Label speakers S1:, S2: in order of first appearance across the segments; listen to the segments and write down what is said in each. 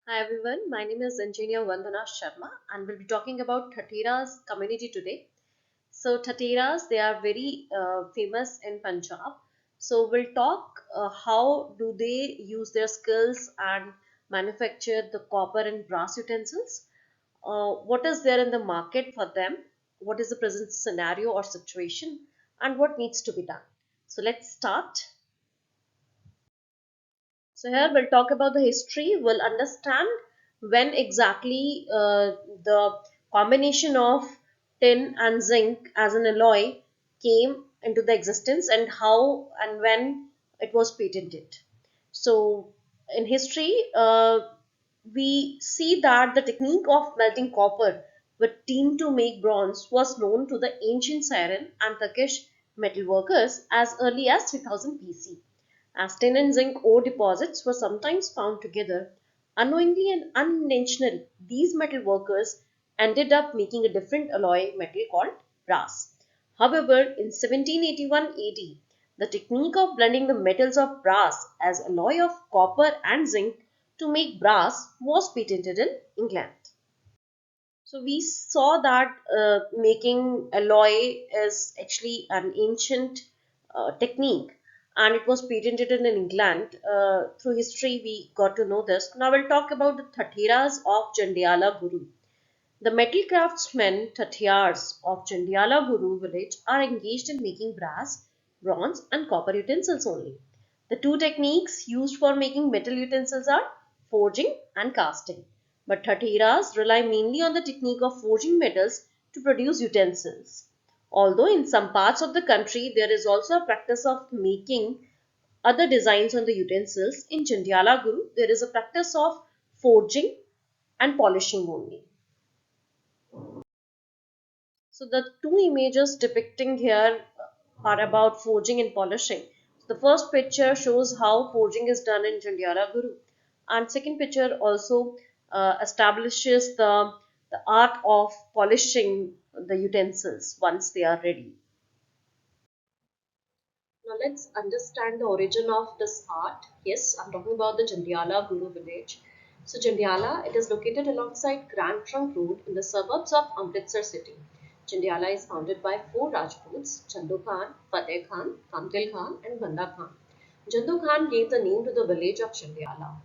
S1: Hi everyone, my name is Engineer Vandana Sharma and we'll be talking about Thatheras community today. So Thatheras, they are very famous in Punjab. So we'll talk how do they use their skills and manufacture the copper and brass utensils. What is there in the market for them? What is the present scenario or situation? And what needs to be done? So let's start. So here we'll talk about the history. We'll understand when exactly the combination of tin and zinc as an alloy came into the existence and how and when it was patented. So in history, we see that the technique of melting copper with tin to make bronze was known to the ancient Syrian and Turkish metal workers as early as 3000 BC. As tin and zinc ore deposits were sometimes found together, unknowingly and unintentionally, these metal workers ended up making a different alloy metal called brass. However, in 1781 AD, the technique of blending the metals of brass as alloy of copper and zinc to make brass was patented in England. So we saw that making alloy is actually an ancient technique and it was patented in England. Through history, we got to know this. Now we'll talk about the Thatheras of Jandiala Guru. The metal craftsmen Thathiars of Jandiala Guru village are engaged in making brass, bronze, and copper utensils only. The two techniques used for making metal utensils are forging and casting. But Thathiras rely mainly on the technique of forging metals to produce utensils. Although in some parts of the country there is also a practice of making other designs on the utensils, in Jandiala Guru there is a practice of forging and polishing only. So the two images depicting here are about forging and polishing. The first picture shows how forging is done in Jandiala Guru, and second picture also establishes the art of polishing the utensils once they are ready. Now let's understand the origin of this art. Yes, I'm talking about the Jandiala Guru village. So Jandiala, it is located alongside Grand Trunk Road in the suburbs of Amritsar city. Jandiala is founded by four Rajputs, Chandu Khan, Fateh Khan, Kamtil Khan and Banda Khan. Chandu Khan gave the name to the village of Jandiala.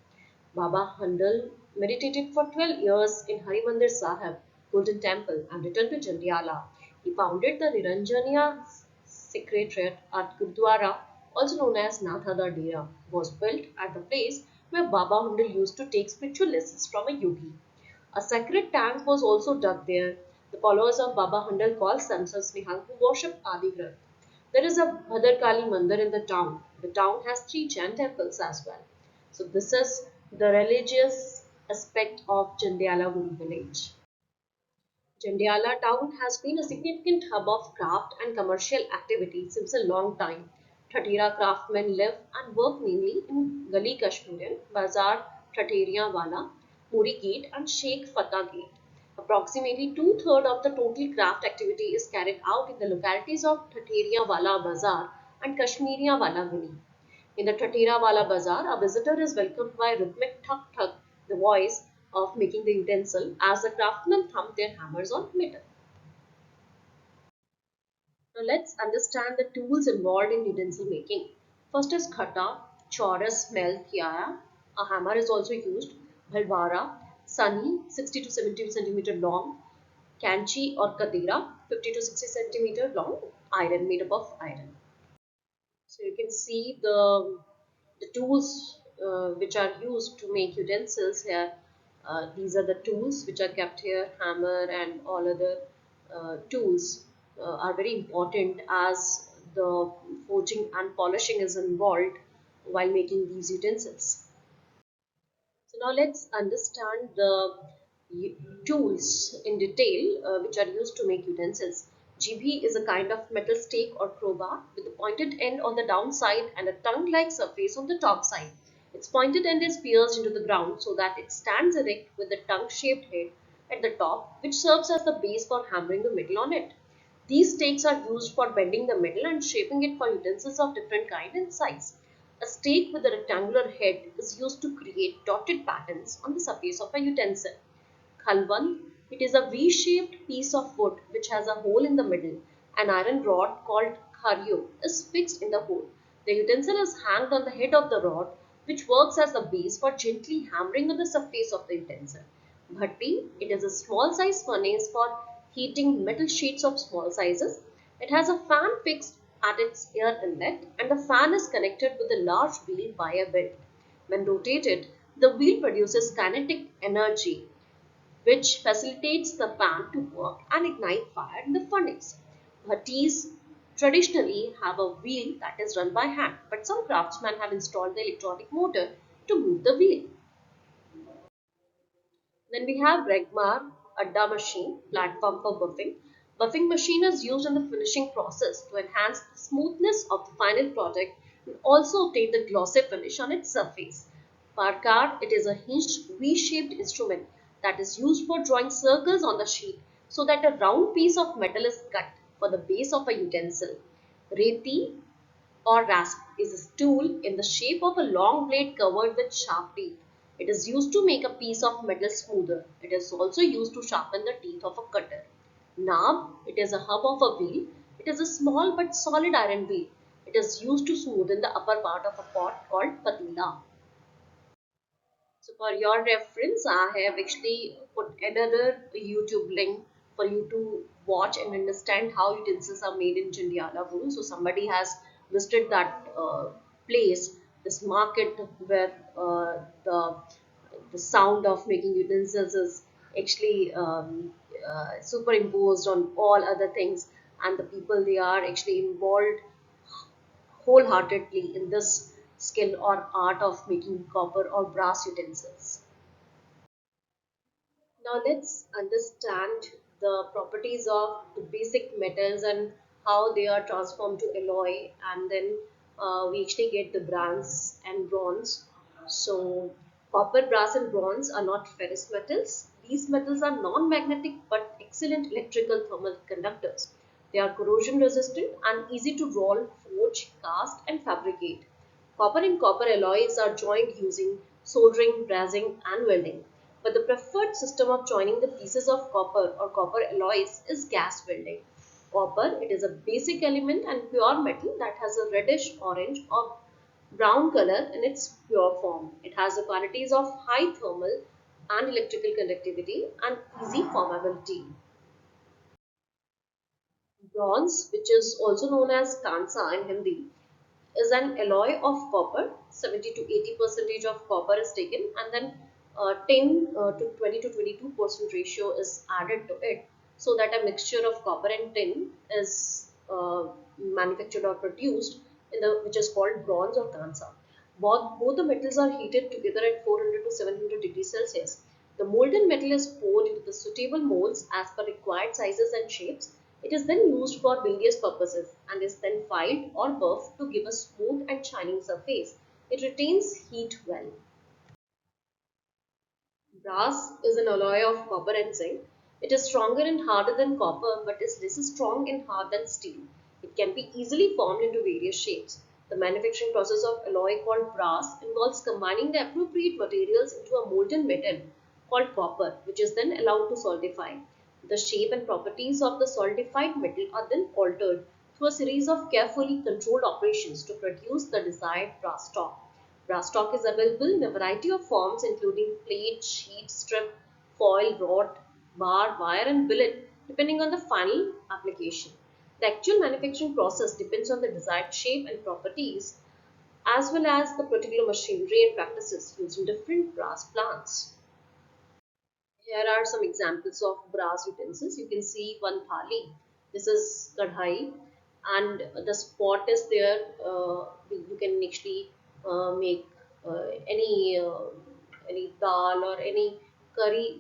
S1: Baba Handal meditated for 12 years in Harimandir Sahib, Golden Temple, and returned to Jandiala. He founded the Niranjaniya Secretariat at Gurdwara, also known as Nathada Dera, was built at the place where Baba Handal used to take spiritual lessons from a yogi. A sacred tank was also dug there. The followers of Baba Handal call themselves Nihal who worship Adigrah. There is a Bhadarkali Mandir in the town. The town has three Jain temples as well. So this is the religious aspect of Jandiala Guru village. Jandiala town has been a significant hub of craft and commercial activity since a long time. Thathera craftsmen live and work mainly in Gali Kashmirian, Bazar Thatheriya Wala, Muri Gate and Sheikh Fatah Gate. Approximately two-thirds of the total craft activity is carried out in the localities of Thatheriya Wala Bazar and Kashmiriya Wala Gali. In the Tatira Wala Bazaar, a visitor is welcomed by rhythmic thuk thuk, the voice of making the utensil, as the craftsmen thump their hammers on metal. Now let's understand the tools involved in utensil making. First is khata, chorus, mel, tiara. A hammer is also used. Bhalwara, sani, 60 to 70 centimeter long. Kanchi or katira, 50 to 60 centimeter long. Iron made up of iron. So you can see the tools which are used to make utensils here. These are the tools which are kept here. Hammer and all other tools are very important as the forging and polishing is involved while making these utensils. So now let's understand the tools in detail which are used to make utensils. GB is a kind of metal stake or crowbar with a pointed end on the downside and a tongue-like surface on the top side. Its pointed end is pierced into the ground so that it stands erect with the tongue-shaped head at the top, which serves as the base for hammering the metal on it. These stakes are used for bending the metal and shaping it for utensils of different kind and size. A stake with a rectangular head is used to create dotted patterns on the surface of a utensil. Khalvan, it is a V-shaped piece of wood which has a hole in the middle. An iron rod called kharyo is fixed in the hole. The utensil is hanged on the head of the rod, which works as the base for gently hammering on the surface of the utensil. Bhatti, it is a small size furnace for heating metal sheets of small sizes. It has a fan fixed at its air inlet, and the fan is connected with a large wheel by a belt. When rotated, the wheel produces kinetic energy which facilitates the pan to work and ignite fire in the furnace. Bhattis traditionally have a wheel that is run by hand, but some craftsmen have installed the electronic motor to move the wheel. Then we have Regmar, Adda machine, platform for buffing. Buffing machine is used in the finishing process to enhance the smoothness of the final product and also obtain the glossy finish on its surface. Parkar, it is a hinged V-shaped instrument that is used for drawing circles on the sheet so that a round piece of metal is cut for the base of a utensil. Reti or rasp is a tool in the shape of a long blade covered with sharp teeth. It is used to make a piece of metal smoother. It is also used to sharpen the teeth of a cutter. Knob, it is a hub of a wheel. It is a small but solid iron wheel. It is used to smoothen the upper part of a pot called patila. So for your reference, I have actually put another YouTube link for you to watch and understand how utensils are made in Jandiala wool. So somebody has visited that place, this market where the sound of making utensils is actually superimposed on all other things, and the people they are actually involved wholeheartedly in this skill or art of making copper or brass utensils. Now let's understand the properties of the basic metals and how they are transformed to alloy, and then we actually get the bronze and bronze. So copper, brass and bronze are not ferrous metals. These metals are non-magnetic but excellent electrical thermal conductors. They are corrosion resistant and easy to roll, forge, cast and fabricate. Copper and copper alloys are joined using soldering, brazing and welding. But the preferred system of joining the pieces of copper or copper alloys is gas welding. Copper, it is a basic element and pure metal that has a reddish orange or brown color in its pure form. It has the qualities of high thermal and electrical conductivity and easy formability. Bronze, which is also known as Kansa in Hindi, is an alloy of copper. 70 to 80% of copper is taken, and then 10 to 20 to 22% ratio is added to it, so that a mixture of copper and tin is manufactured or produced in the which is called bronze or kansa. Both the metals are heated together at 400 to 700 degrees Celsius. The molten metal is poured into the suitable molds as per required sizes and shapes. It is then used for various purposes and is then filed or buffed to give a smooth and shining surface. It retains heat well. Brass is an alloy of copper and zinc. It is stronger and harder than copper but is less strong and hard than steel. It can be easily formed into various shapes. The manufacturing process of alloy called brass involves combining the appropriate materials into a molten metal called copper, which is then allowed to solidify. The shape and properties of the solidified metal are then altered through a series of carefully controlled operations to produce the desired brass stock. Brass stock is available in a variety of forms including plate, sheet, strip, foil, rod, bar, wire and billet depending on the final application. The actual manufacturing process depends on the desired shape and properties as well as the particular machinery and practices used in different brass plants. Here are some examples of brass utensils. You can see one thali. This is kadhai, and the spot is there. You can actually make any dal or any curry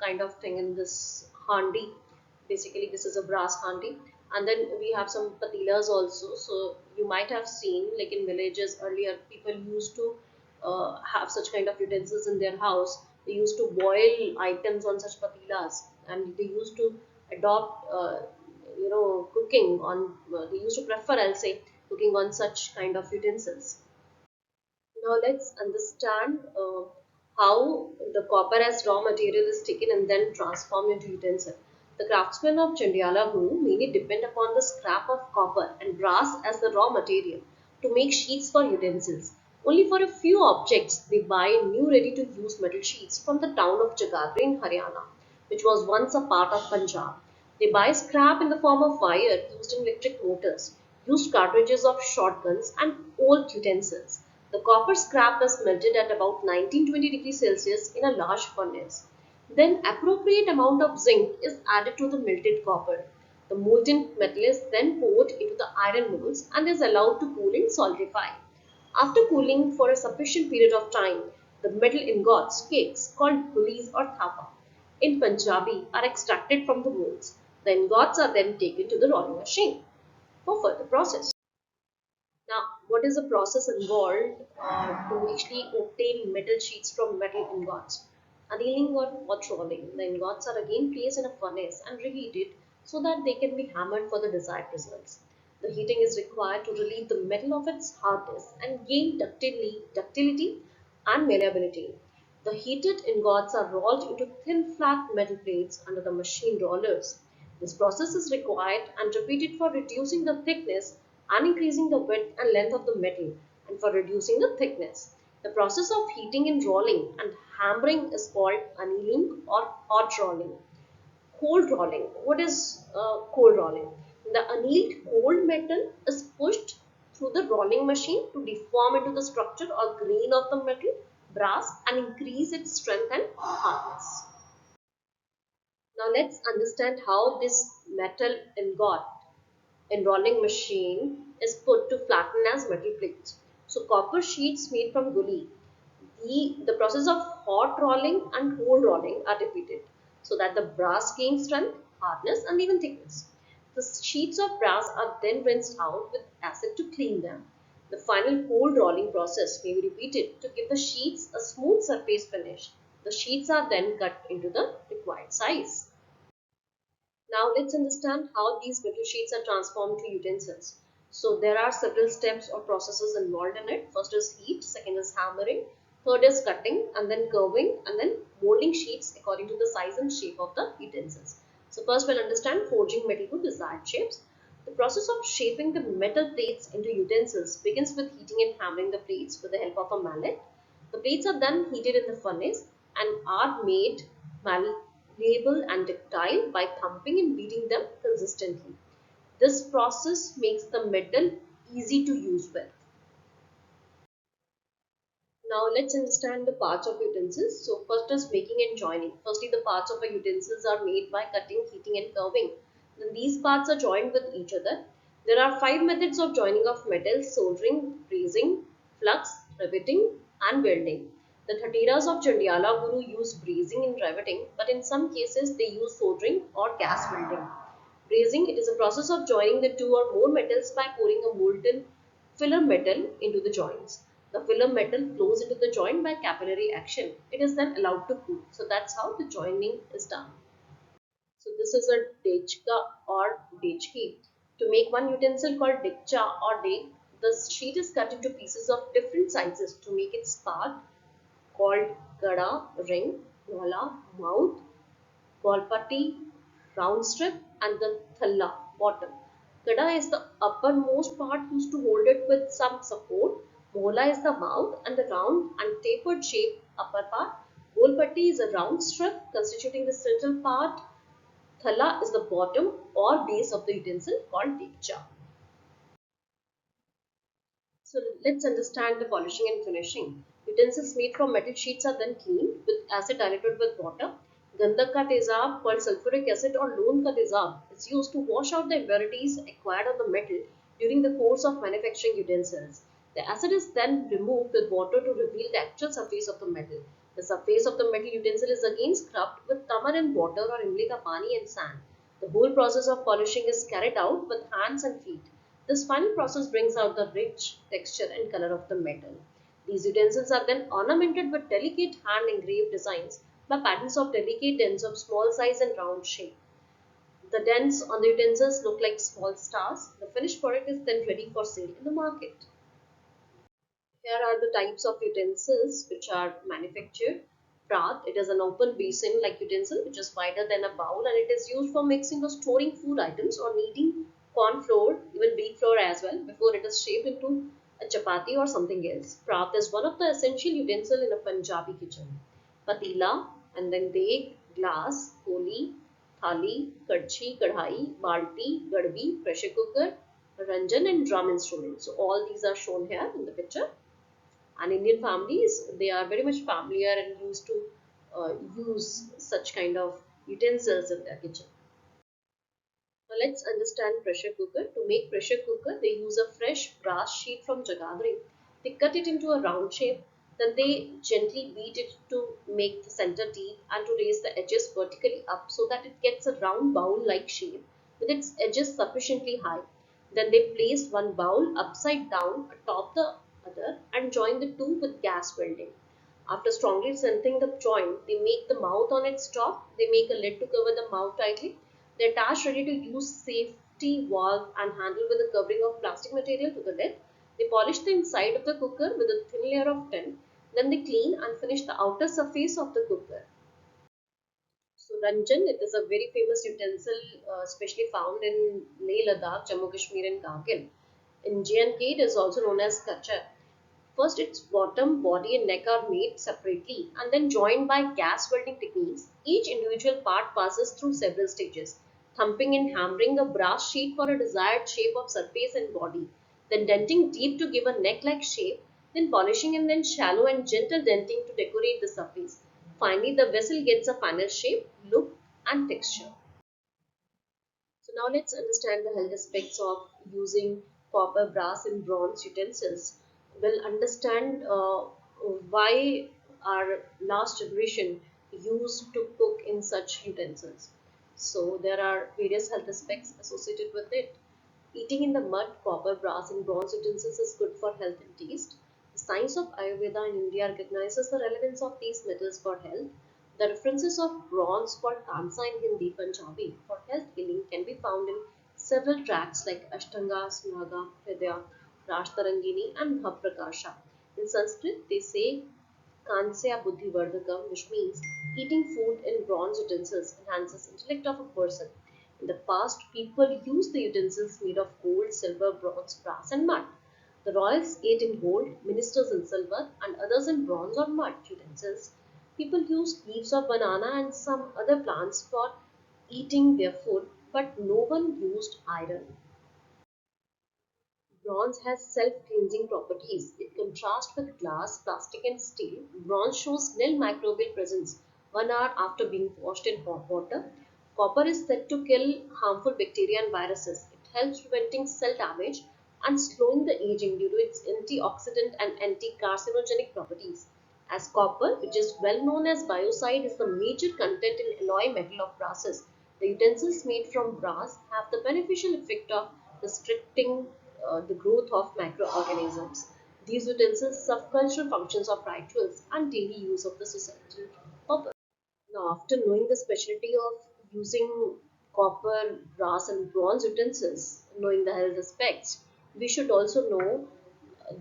S1: kind of thing in this handi. Basically, this is a brass handi, and then we have some patilas also. So you might have seen, like in villages earlier, people used to have such kind of utensils in their house. They used to boil items on such patilas, and they used to adopt, cooking on. They used to prefer, I'll say, cooking on such kind of utensils. Now let's understand how the copper as raw material is taken and then transformed into utensil. The craftsmen of Jandiala mainly depend upon the scrap of copper and brass as the raw material to make sheets for utensils. Only for a few objects they buy new ready-to-use metal sheets from the town of Jagadri in Haryana, which was once a part of Punjab. They buy scrap in the form of wire used in electric motors, used cartridges of shotguns, and old utensils. The copper scrap is melted at about 1920 degrees Celsius in a large furnace. Then appropriate amount of zinc is added to the melted copper. The molten metal is then poured into the iron molds and is allowed to cool and solidify. After cooling for a sufficient period of time, the metal ingots, cakes called gullis or thapa in Punjabi are extracted from the molds. The ingots are then taken to the rolling machine for further process. Now, what is the process involved to actually obtain metal sheets from metal ingots? Annealing or hot rolling. The ingots are again placed in a furnace and reheated so that they can be hammered for the desired results. The heating is required to relieve the metal of its hardness and gain ductility and malleability. The heated ingots are rolled into thin flat metal plates under the machine rollers. This process is required and repeated for reducing the thickness and increasing the width and length of the metal and for reducing the thickness. The process of heating and rolling and hammering is called annealing or hot rolling. Cold rolling. What is cold rolling? The annealed cold metal is pushed through the rolling machine to deform into the structure or grain of the metal, brass, and increase its strength and hardness. Now let's understand how this metal ingot enrolling machine is put to flatten as metal plates. So copper sheets made from gully. The process of hot rolling and cold rolling are repeated so that the brass gains strength, hardness and even thickness. The sheets of brass are then rinsed out with acid to clean them. The final cold rolling process may be repeated to give the sheets a smooth surface finish. The sheets are then cut into the required size. Now let's understand how these metal sheets are transformed to utensils. So there are several steps or processes involved in it. First is heat, second is hammering, third is cutting and then curving and then molding sheets according to the size and shape of the utensils. So first we'll understand forging metal to desired shapes. The process of shaping the metal plates into utensils begins with heating and hammering the plates with the help of a mallet. The plates are then heated in the furnace and are made malleable and ductile by thumping and beating them consistently. This process makes the metal easy to use with. Now let's understand the parts of utensils. So first is making and joining. Firstly, the parts of a utensils are made by cutting, heating and curving. Then these parts are joined with each other. There are 5 methods of joining of metal: soldering, brazing, flux, riveting and welding. The Thatheras of Jandiala Guru use brazing and riveting, but in some cases they use soldering or gas welding. Brazing, it is a process of joining the two or more metals by pouring a molten filler metal into the joints. The filler metal flows into the joint by capillary action. It is then allowed to cool. So that's how the joining is done. So this is a dechka or dechki. To make one utensil called dikcha or dek, the sheet is cut into pieces of different sizes to make its part called gada, ring, wala, mouth, Golpatti, round strip and the thalla, bottom. Gada is the uppermost part used to hold it with some support. Mola is the mouth and the round and tapered shape upper part. Golpatti is a round strip constituting the central part. Thalla is the bottom or base of the utensil called dekcha. So let's understand the polishing and finishing. Utensils made from metal sheets are then cleaned with acid diluted with water. Gandak ka tezab, called sulfuric acid or loon ka tezab, is used to wash out the impurities acquired on the metal during the course of manufacturing utensils. The acid is then removed with water to reveal the actual surface of the metal. The surface of the metal utensil is again scrubbed with tamarind water or imli ka pani and sand. The whole process of polishing is carried out with hands and feet. This final process brings out the rich texture and color of the metal. These utensils are then ornamented with delicate hand engraved designs by patterns of delicate dents of small size and round shape. The dents on the utensils look like small stars. The finished product is then ready for sale in the market. Here are the types of utensils which are manufactured. Prath, it is an open basin like utensil which is wider than a bowl, and it is used for mixing or storing food items or kneading corn flour, even wheat flour as well, before it is shaped into a chapati or something else. Prath is one of the essential utensils in a Punjabi kitchen. Patila, and then deg, glass, koli, thali, kadchi, kadhai, balti, gadvi, pressure cooker, ranjan, and drum instruments. So all these are shown here in the picture. And Indian families, they are very much familiar and used to use such kind of utensils in their kitchen. Now let's understand pressure cooker. To make pressure cooker, they use a fresh brass sheet from Jagadri. They cut it into a round shape. Then they gently beat it to make the center deep and to raise the edges vertically up so that it gets a round bowl-like shape with its edges sufficiently high. Then they place one bowl upside down atop the other and join the two with gas welding. After strongly centering the joint, they make the mouth on its top. They make a lid to cover the mouth tightly. They attach ready to use safety valve and handle with a covering of plastic material to the lid. They polish the inside of the cooker with a thin layer of tin. Then they clean and finish the outer surface of the cooker. So Ranjan, it is a very famous utensil, especially found in Leh Ladakh, Jammu Kashmir, and Kargil. In J&K, it is also known as Kachar. First, its bottom, body, and neck are made separately and then joined by gas welding techniques. Each individual part passes through several stages: thumping and hammering a brass sheet for a desired shape of surface and body, then denting deep to give a neck-like shape, then polishing and then shallow and gentle denting to decorate the surface. Finally, the vessel gets a final shape, look, and texture. So now let's understand the health aspects of using copper, brass, and bronze utensils. We'll understand why our last generation used to cook in such utensils. So there are various health aspects associated with it. Eating in the mud, copper, brass, and bronze utensils is good for health and taste. The science of Ayurveda in India recognizes the relevance of these metals for health. The references of bronze called Kansa in Hindi Punjabi for health healing can be found in several tracts like Ashtanga, Snaga, Hridaya, Rashtarangini, and Bhavprakasha. In Sanskrit, they say Kansya Buddhi Vardhakam, which means eating food in bronze utensils enhances intellect of a person. In the past, people used the utensils made of gold, silver, bronze, brass, and mud. The royals ate in gold, ministers in silver, and others in bronze or mud utensils. People used leaves of banana and some other plants for eating their food, but no one used iron. Bronze has self-cleansing properties. In contrast with glass, plastic, and steel, bronze shows nil microbial presence 1 hour after being washed in hot water. Copper is said to kill harmful bacteria and viruses. It helps preventing cell damage and slowing the aging due to its antioxidant and anti-carcinogenic properties. As copper, which is well known as biocide, is the major content in alloy metal of brasses, the utensils made from brass have the beneficial effect of restricting the growth of microorganisms. These utensils serve cultural functions of rituals and daily use of the societal purpose. Now, after knowing the specialty of using copper, brass, and bronze utensils, knowing the health aspects, we should also know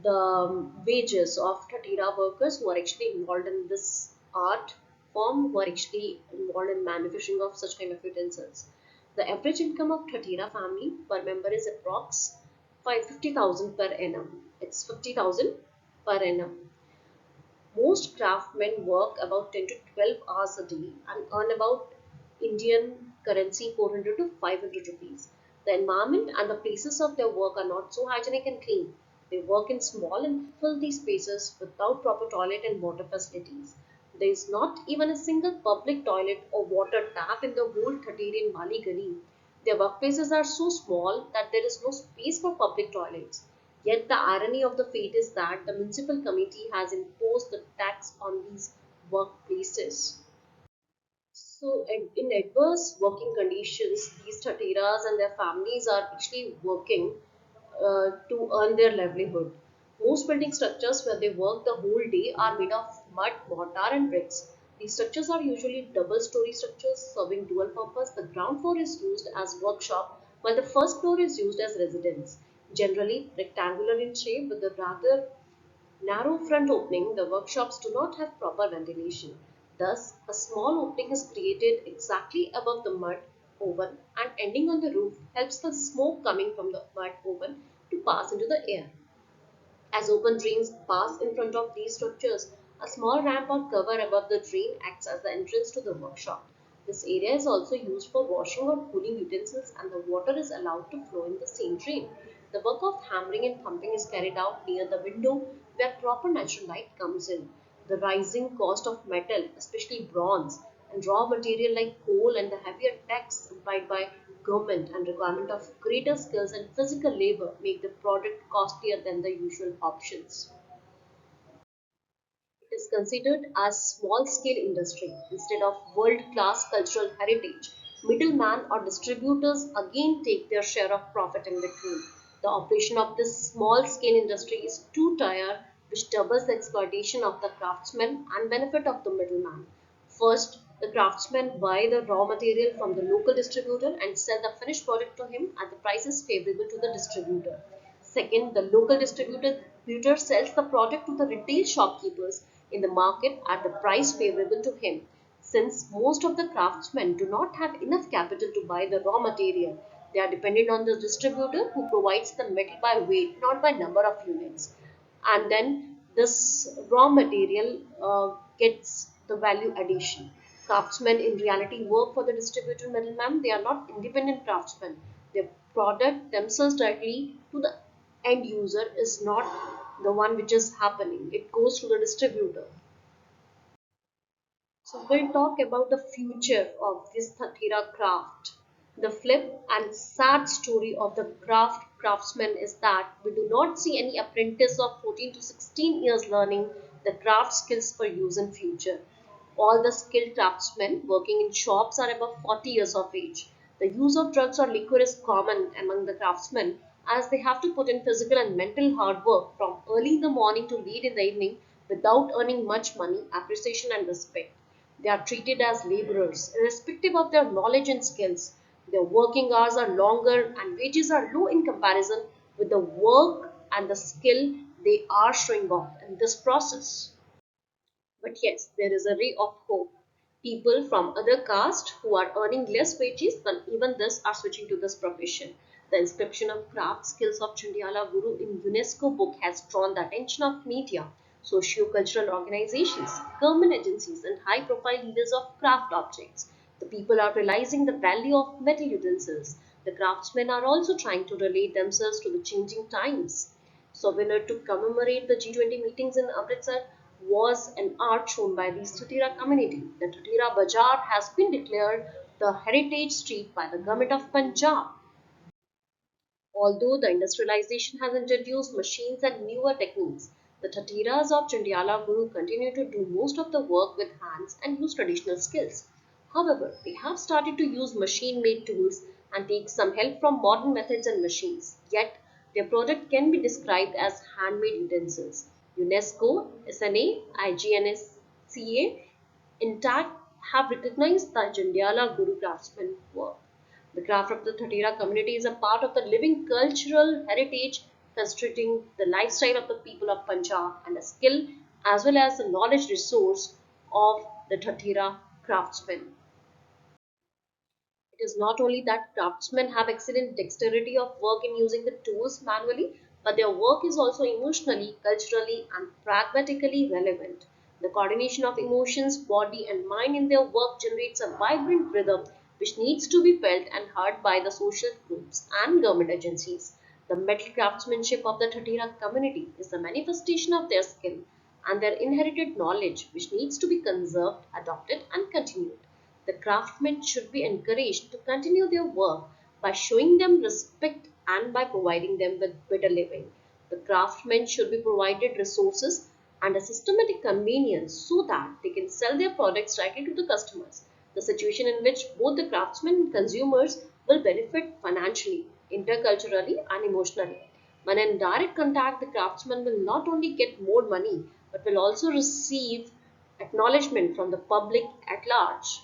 S1: the wages of Thathera workers who are actually involved in this art form, who are actually involved in manufacturing of such kind of utensils. The average income of Thathera family per member is approx 50,000 per annum. It's 50,000 per annum. Most craftsmen work about 10 to 12 hours a day and earn about Indian currency 400 to 500 rupees. The environment and the places of their work are not so hygienic and clean. They work in small and filthy spaces without proper toilet and water facilities. There is not even a single public toilet or water tap in the whole Thaterian Mali Gali. Their workplaces are so small that there is no space for public toilets. Yet the irony of the fate is that the municipal committee has imposed the tax on these workplaces. So, in adverse working conditions, these Tateras and their families are actually working to earn their livelihood. Most building structures where they work the whole day are made of mud, mortar, and bricks. These structures are usually double-story structures serving dual purpose. The ground floor is used as workshop, while the first floor is used as residence. Generally rectangular in shape with a rather Narrow front opening, the workshops do not have proper ventilation. Thus, a small opening is created exactly above the mud oven and ending on the roof helps the smoke coming from the mud oven to pass into the air. As open drains pass in front of these structures, a small ramp or cover above the drain acts as the entrance to the workshop. This area is also used for washing or cooling utensils and the water is allowed to flow in the same drain. The work of hammering and pumping is carried out near the window where proper natural light comes in. The rising cost of metal, especially bronze, and raw material like coal and the heavier tax implied by government and requirement of greater skills and physical labor make the product costlier than the usual options. It is considered as small-scale industry instead of world-class cultural heritage. Middlemen or distributors again take their share of profit in between. The operation of this small-scale industry is two-tier, which doubles the exploitation of the craftsman and benefit of the middleman. First, the craftsmen buy the raw material from the local distributor and sell the finished product to him at the prices favorable to the distributor. Second, the local distributor sells the product to the retail shopkeepers in the market at the price favorable to him. Since most of the craftsmen do not have enough capital to buy the raw material, they are dependent on the distributor who provides the metal by weight, not by number of units. And then this raw material gets the value addition. Craftsmen in reality work for the distributor middleman. They are not independent craftsmen. Their product themselves directly to the end user is not the one which is happening. It goes to the distributor. So we'll talk about the future of this Thathera craft. The flip and sad story of the craftsman is that we do not see any apprentice of 14 to 16 years learning the craft skills for use in future. All the skilled craftsmen working in shops are above 40 years of age. The use of drugs or liquor is common among the craftsmen as they have to put in physical and mental hard work from early in the morning to late in the evening without earning much money, appreciation, and respect. They are treated as laborers, irrespective of their knowledge and skills. Their working hours are longer and wages are low in comparison with the work and the skill they are showing off in this process. But yes, there is a ray of hope. People from other castes who are earning less wages than even this are switching to this profession. The inscription of craft skills of Jandiala Guru in UNESCO book has drawn the attention of media, socio-cultural organizations, government agencies, and high-profile leaders of craft objects. The people are realizing the value of metal utensils. The craftsmen are also trying to relate themselves to the changing times. Souvenir to commemorate the G20 meetings in Amritsar was an art shown by the Thathera community. The Thathera Bazaar has been declared the heritage street by the government of Punjab. Although the industrialization has introduced machines and newer techniques, the Thatheras of Jandiala Guru continue to do most of the work with hands and use traditional skills. However, they have started to use machine-made tools and take some help from modern methods and machines. Yet, their product can be described as handmade utensils. UNESCO, SNA, IGNSCA, intact have recognized the Jandiala Guru craftsman work. The craft of the Thathera community is a part of the living cultural heritage constituting the lifestyle of the people of Punjab and a skill as well as the knowledge resource of the Thathera craftsmen. It is not only that craftsmen have excellent dexterity of work in using the tools manually, but their work is also emotionally, culturally, and pragmatically relevant. The coordination of emotions, body, and mind in their work generates a vibrant rhythm which needs to be felt and heard by the social groups and government agencies. The metal craftsmanship of the Thathera community is the manifestation of their skill and their inherited knowledge which needs to be conserved, adopted, and continued. The craftsmen should be encouraged to continue their work by showing them respect and by providing them with better living. The craftsmen should be provided resources and a systematic convenience so that they can sell their products directly to the customers. The situation in which both the craftsmen and consumers will benefit financially, interculturally, and emotionally. When in direct contact, the craftsman will not only get more money but will also receive acknowledgement from the public at large.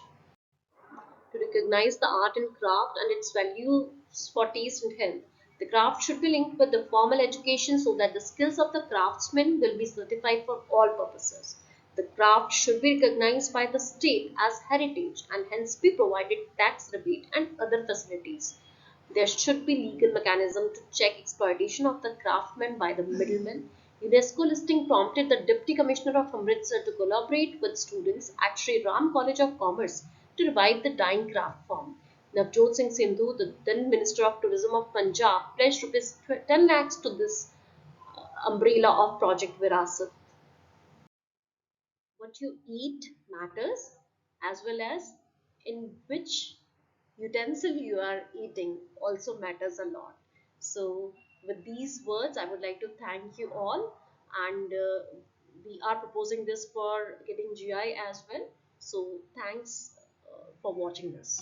S1: To recognize the art and craft and its values for taste and health. The craft should be linked with the formal education so that the skills of the craftsman will be certified for all purposes. The craft should be recognized by the state as heritage and hence be provided tax rebate and other facilities. There should be legal mechanism to check exploitation of the craftsmen by the middlemen. UNESCO listing prompted the Deputy Commissioner of Amritsar to collaborate with students at Sri Ram College of Commerce to revive the dying craft form. Navjot Singh Sindhu, the then Minister of Tourism of Punjab, pledged rupees 10 lakhs to this umbrella of Project Virasat. What you eat matters as well as in which utensil you are eating also matters a lot. So with these words I would like to thank you all, and we are proposing this for getting GI as well. So thanks for watching this.